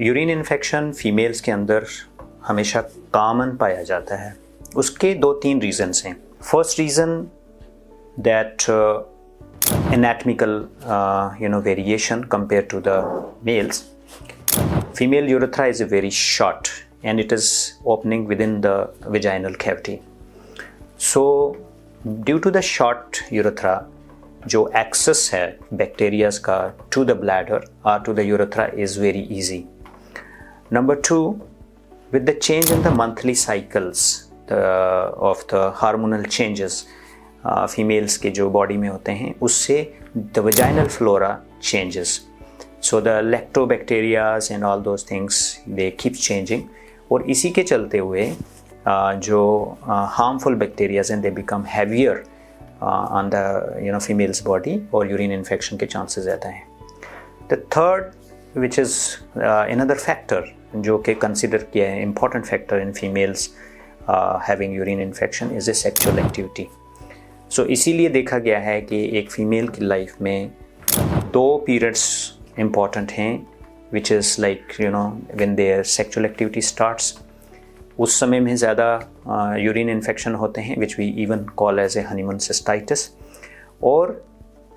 Urine infection females के अंदर हमेशा कॉमन पाया जाता है। उसके 2-3 रीज़न्स हैं। First reason that anatomical variation compared to the males. Female urethra is very short and it is opening within the vaginal cavity. So due to the short urethra, जो access है bacteria का to the bladder or to the urethra is very easy. Number 2, with the change in the monthly cycles of the hormonal changes, females के जो body में होते हैं उससे the vaginal flora changes, so the lactobacterias and all those things they keep changing, और इसी के चलते हुए जो हार्मफुल बैक्टीरियाज हैं they become heavier on the females body और यूरिन इन्फेक्शन के चांसेस ज़्यादा हैं। The third which is another factor जो कि कंसिडर किया है important factor in females having urine infection is a sexual activity. सो इसीलिए देखा गया है कि एक फ़ीमेल की लाइफ में 2 पीरियड्स इम्पॉर्टेंट हैं, which is like when there sexual activity starts, उस समय में ज़्यादा यूरिन इन्फेक्शन होते हैं which we even call as a honeymoon cystitis, और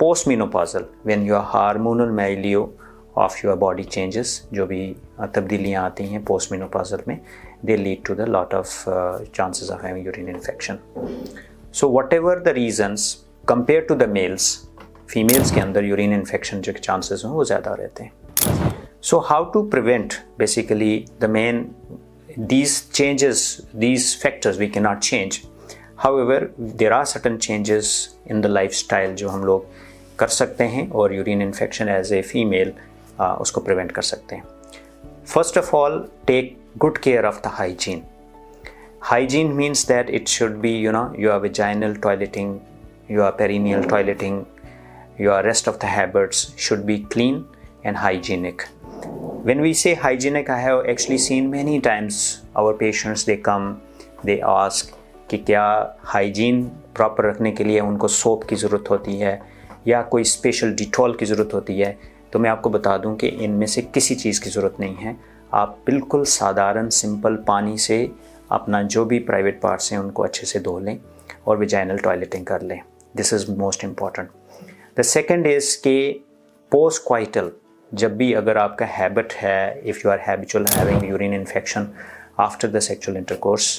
post menopausal when your hormonal milieu of your body changes, जो भी तब्दीलियाँ आती हैं पोस्ट मेनोपॉजल में, they lead to the lot of chances of having urine infection. So whatever the reasons, compared to the males, females के अंदर urine infection जो chances हैं वो ज़्यादा रहते हैं। So how to prevent basically the main these changes, these factors we cannot change. However, there are certain changes in the lifestyle जो हम लोग कर सकते हैं और urine infection as a female उसको प्रिवेंट कर सकते हैं। First of all, take good care of the hygiene. Hygiene means that it should be, your vaginal toileting, your perineal toileting, your rest of the habits should be clean and hygienic. When we say hygienic, I have actually seen many times our patients, they come, they ask कि क्या hygiene proper रखने के लिए उनको soap की ज़रूरत होती है या कोई special Dettol की ज़रूरत होती है। तो मैं आपको बता दूं कि इनमें से किसी चीज़ की ज़रूरत नहीं है। आप बिल्कुल साधारण सिंपल पानी से अपना जो भी प्राइवेट पार्ट्स हैं उनको अच्छे से धो लें और विजाइनल टॉयलेटिंग कर लें। This is most important. The second is कि पोस्ट क्वाइटल, जब भी अगर आपका हैबिट है, if you are habitual having urine infection after the sexual intercourse,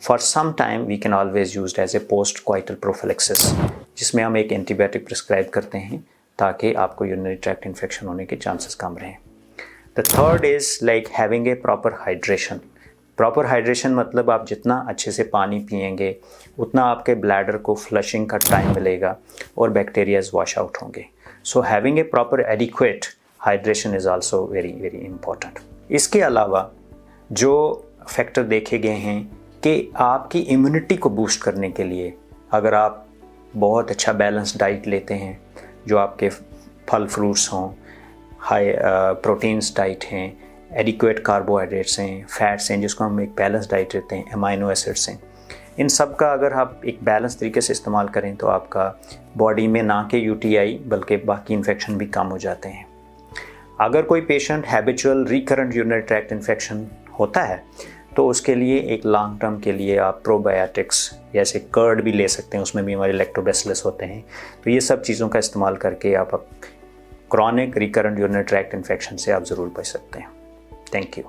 for some time we can always used as a post coital prophylaxis, जिसमें हम एक antibiotic prescribe करते हैं ताकि आपको यूरिनरी ट्रैक्ट इन्फेक्शन होने के चांसेस कम रहें। The third is like having a proper hydration. Proper hydration मतलब आप जितना अच्छे से पानी पिएंगे उतना आपके ब्लैडर को फ्लशिंग का टाइम मिलेगा और बैक्टीरियाज वॉश आउट होंगे। So having a proper adequate hydration is also very very important. इसके अलावा जो फैक्टर देखे गए हैं कि आपकी इम्यूनिटी को बूस्ट करने के लिए अगर आप बहुत अच्छा बैलेंस डाइट लेते हैं, जो आपके फल फ्रूट्स हों, हाई प्रोटीन्स डाइट हैं, एडिक्वेट कार्बोहाइड्रेट्स हैं, फैट्स हैं, जिसको हम एक बैलेंस डाइट देते हैं, अमाइनो एसिड्स हैं, इन सब का अगर आप एक बैलेंस तरीके से इस्तेमाल करें तो आपका बॉडी में ना कि यूटीआई बल्कि बाकी इन्फेक्शन भी कम हो जाते हैं। अगर कोई patient habitual recurrent urinary tract infection होता है तो उसके लिए एक लॉन्ग टर्म के लिए आप प्रोबायोटिक्स जैसे कर्ड भी ले सकते हैं, उसमें भी हमारे लैक्टोबैसिलस होते हैं। तो ये सब चीज़ों का इस्तेमाल करके आप chronic recurrent urinary tract infection से आप ज़रूर बच सकते हैं। Thank you.